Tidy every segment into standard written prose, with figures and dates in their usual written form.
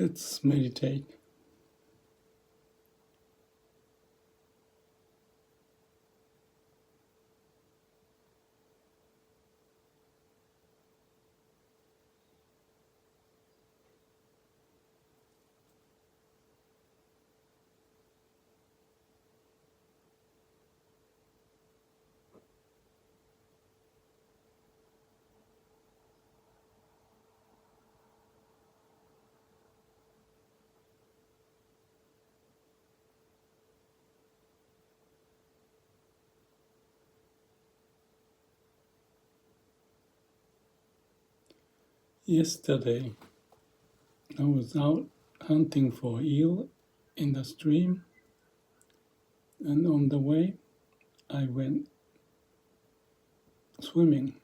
Let's meditate. Yesterday, I was out hunting for eel in the stream, and on the way, I went swimming,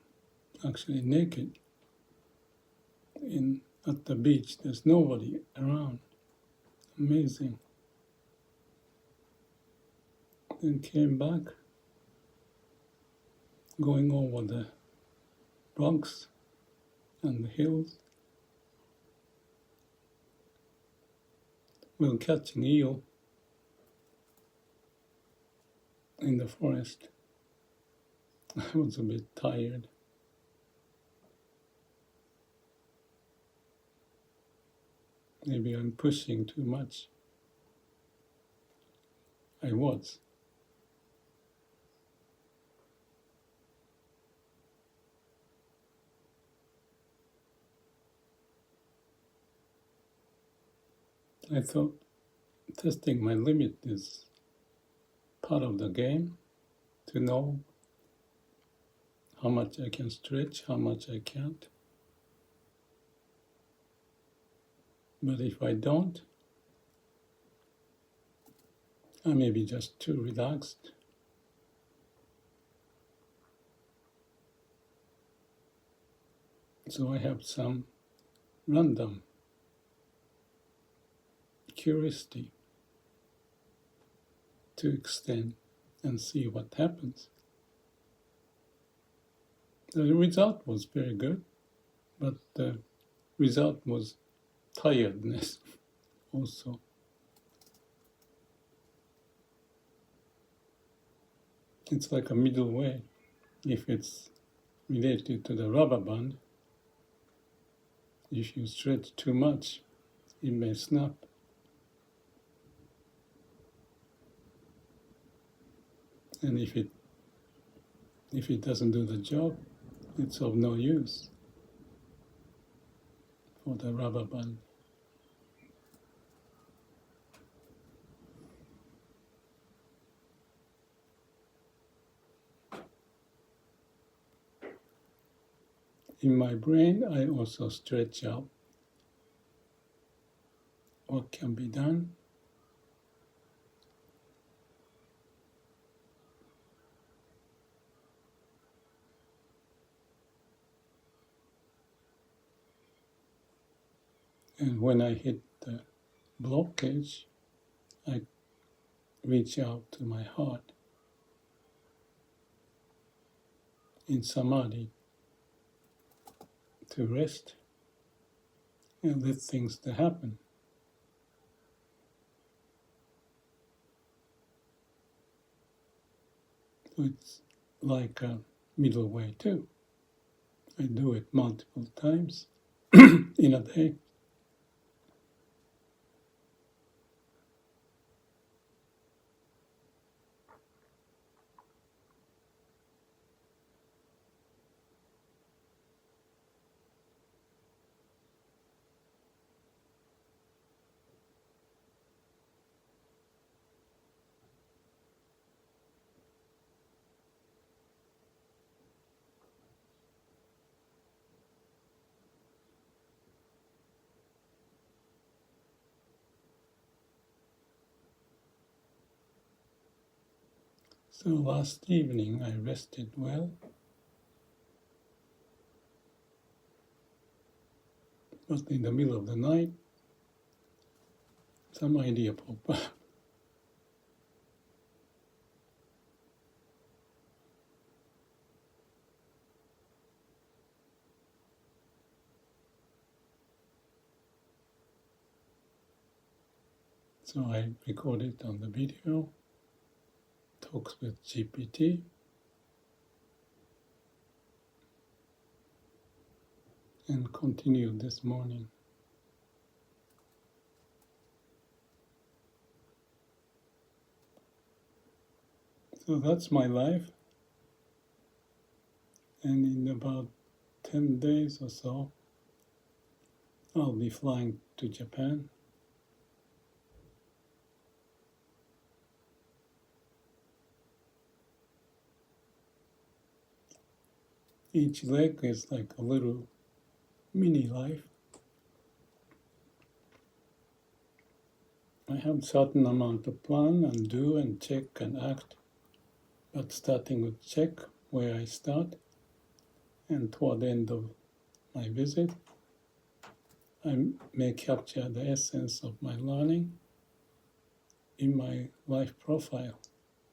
actually naked, at the beach. There's nobody around. Amazing. Then came back, going over the rocks and the hills. We were catching eel in the forest. I was a bit tired. Maybe I'm pushing too much. I was. I thought testing my limit is part of the game, to know how much I can stretch, how much I can't. But if I don't, I may be just too relaxed. So I have some random curiosity to extend and see what happens. The result was very good, but the result was tiredness also. It's like a middle way. If it's related to the rubber band, if you stretch too much, it may snap. And if it doesn't do the job, it's of no use for the rubber band. In my brain, I also stretch out what can be done. And when I hit the blockage, I reach out to my heart in samadhi to rest and let things to happen. So it's like a middle way too. I do it multiple times in a day. So last evening I rested well, but in the middle of the night, some idea popped up. So I recorded on the video, talks with GPT, and continued this morning. So that's my life. And in about 10 days or so, I'll be flying to Japan. Each leg is like a little mini life. I have certain amount of plan and do and check and act, but starting with check where I start, and toward the end of my visit, I may capture the essence of my learning in my life profile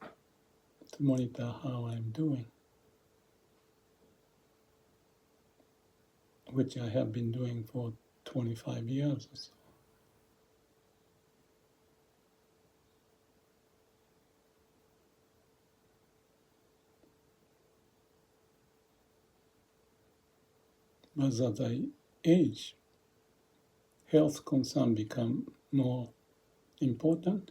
to monitor how I'm doing, which I have been doing for 25 years or so. But as I age, health concerns become more important.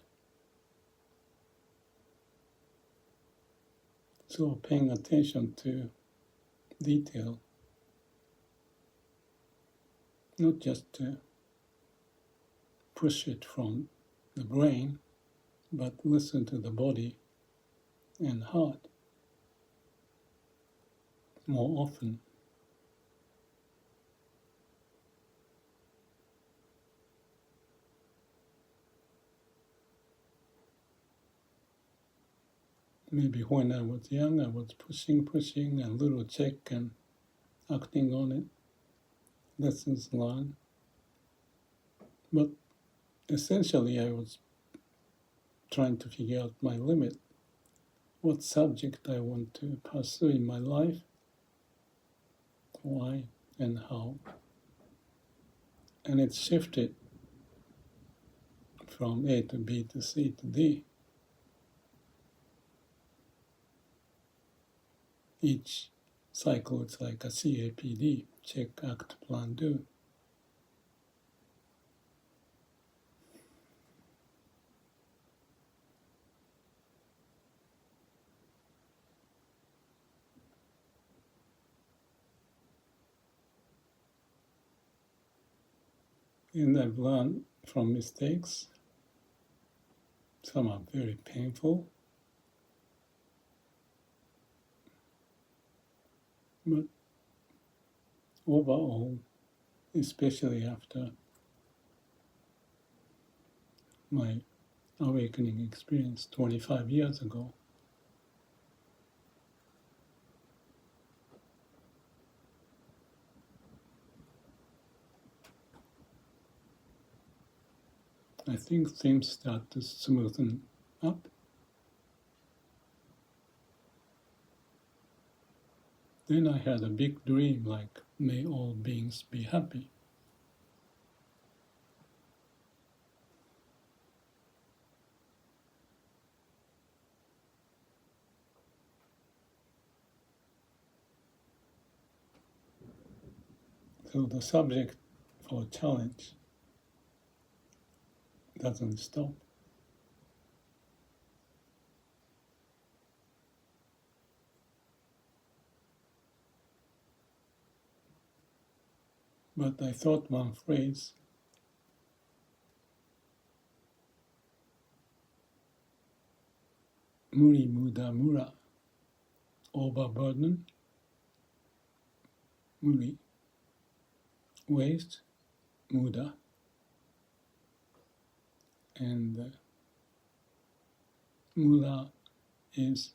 So paying attention to detail, not just to push it from the brain, but listen to the body and heart more often. Maybe when I was young, I was pushing, a little check and acting on it, lessons learned. But essentially, I was trying to figure out my limit, what subject I want to pursue in my life, why and how. And it shifted from A to B to C to D. Each cycle, it's like a CAPD, check, act, plan, do. And I've learned from mistakes. Some are very painful, but overall, especially after my awakening experience 25 years ago, I think things start to smoothen up. Then I had a big dream like, may all beings be happy. So the subject for challenge doesn't stop. But I thought one phrase, Muri, Muda, Mura, overburden, Muri, waste, Muda, and Mura is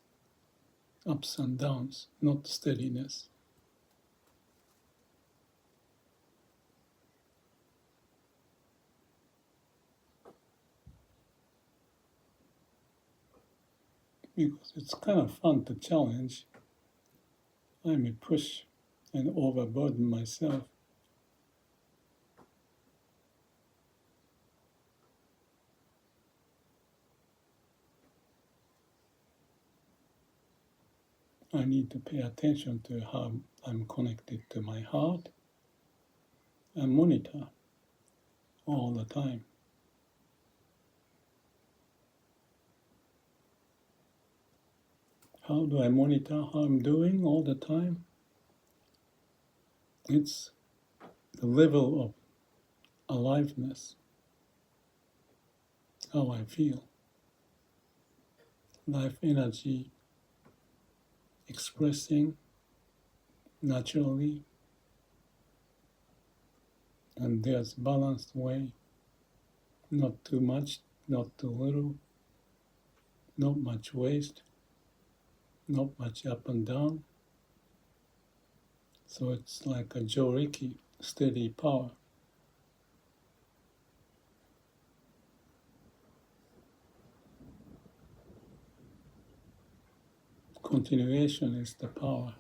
ups and downs, not steadiness. Because it's kind of fun to challenge, I may push and overburden myself. I need to pay attention to how I'm connected to my heart and monitor all the time. How do I monitor how I'm doing all the time? It's the level of aliveness, how I feel. Life energy expressing naturally, and there's balanced way, not too much, not too little, not much waste, not much up and down. So it's like a Joriki, steady power. Continuation is the power.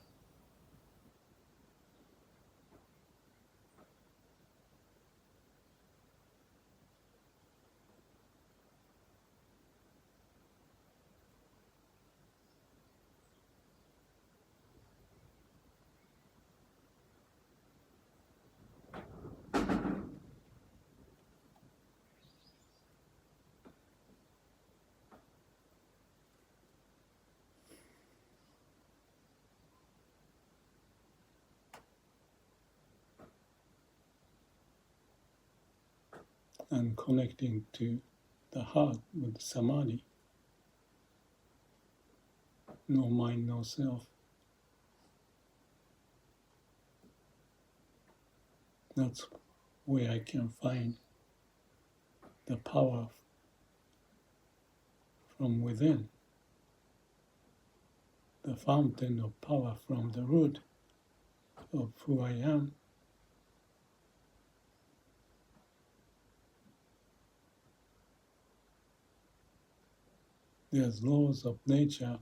And connecting to the heart with samadhi. No mind, no self. That's where I can find the power from within, the fountain of power from the root of who I am. There's laws of nature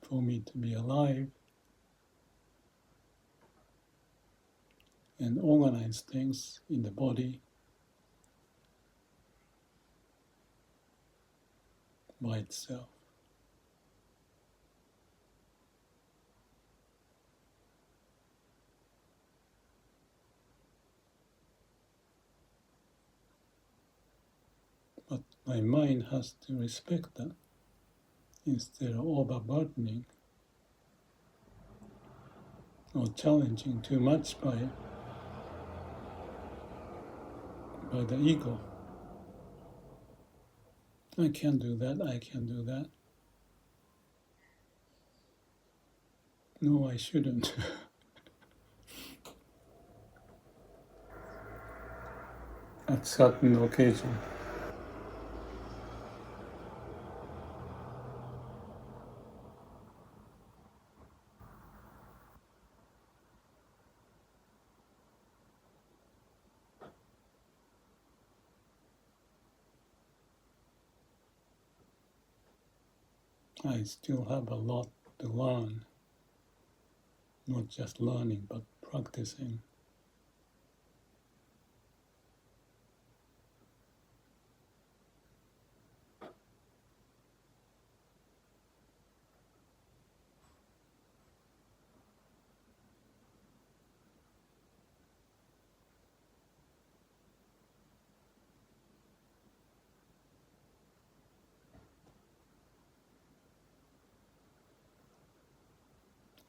for me to be alive and organize things in the body by itself. But my mind has to respect that instead of overburdening or challenging too much by the ego. I can't do that, I can't do that. No, I shouldn't. At certain occasion. I still have a lot to learn, not just learning, but practicing.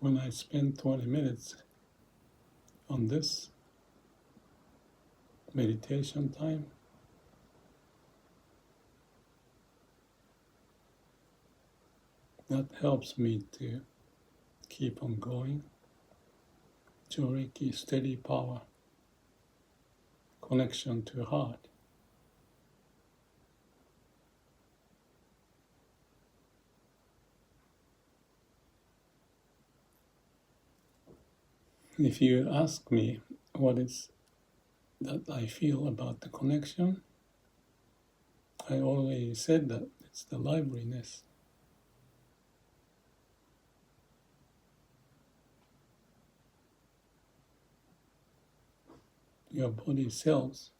When I spend 20 minutes on this meditation time, that helps me to keep on going. Joriki, steady power, connection to heart. If you ask me what is that I feel about the connection, I already said that it's the liveliness. Your body cells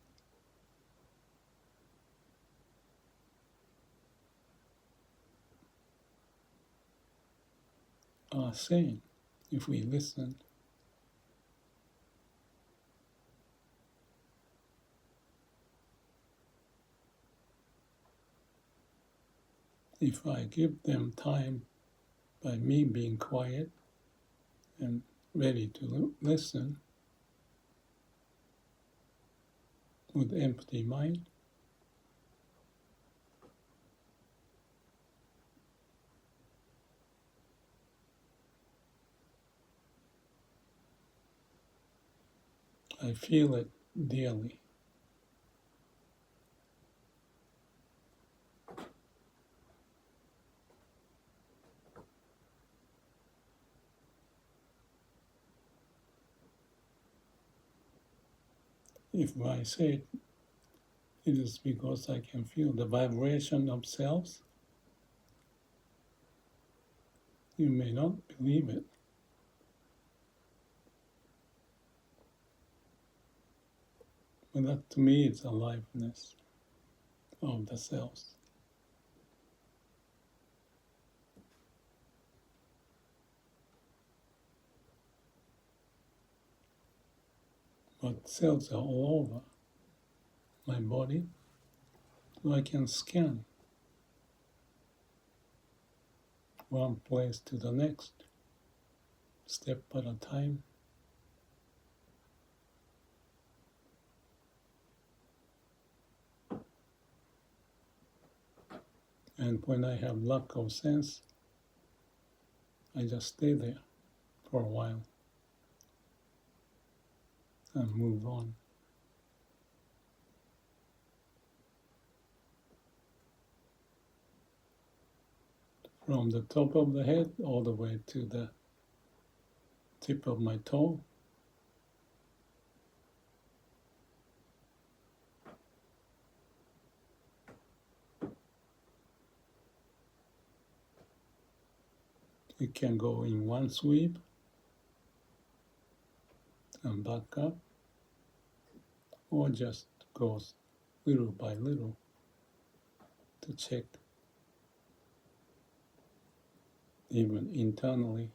are saying if we listen. If I give them time by me being quiet and ready to listen with empty mind, I feel it dearly. If I say it, it is because I can feel the vibration of cells. You may not believe it, but that to me is aliveness of the cells. But cells are all over my body, so I can scan one place to the next, step at a time. And when I have lack of sense, I just stay there for a while and move on. From the top of the head all the way to the tip of my toe. It can go in one sweep and back up, or just goes little by little to check even internally.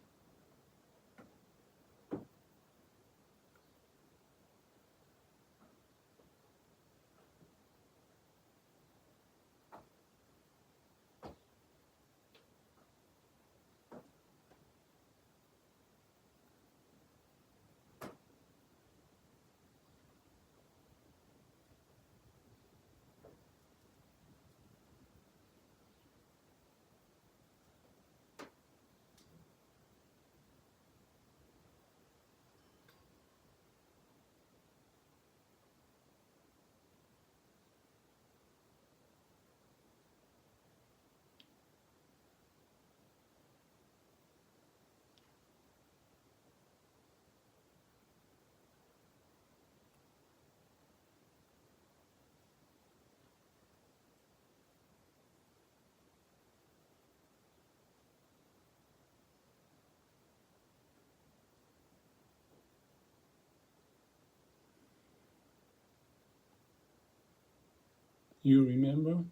You remember?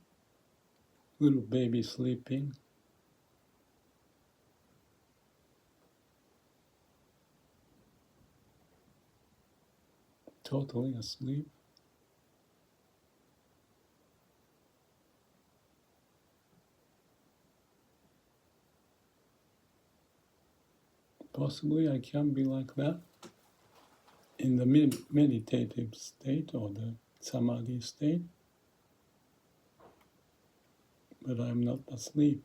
Little baby sleeping, totally asleep. Possibly I can be like that in the meditative state or the samadhi state, but I'm not asleep.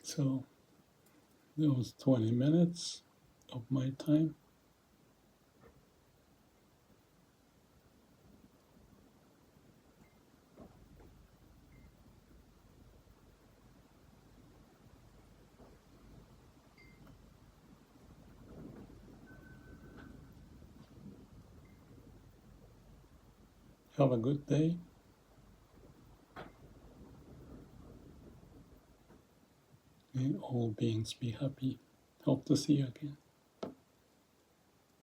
So those 20 minutes of my time, Have a good day. May all beings be happy. Hope to see you again.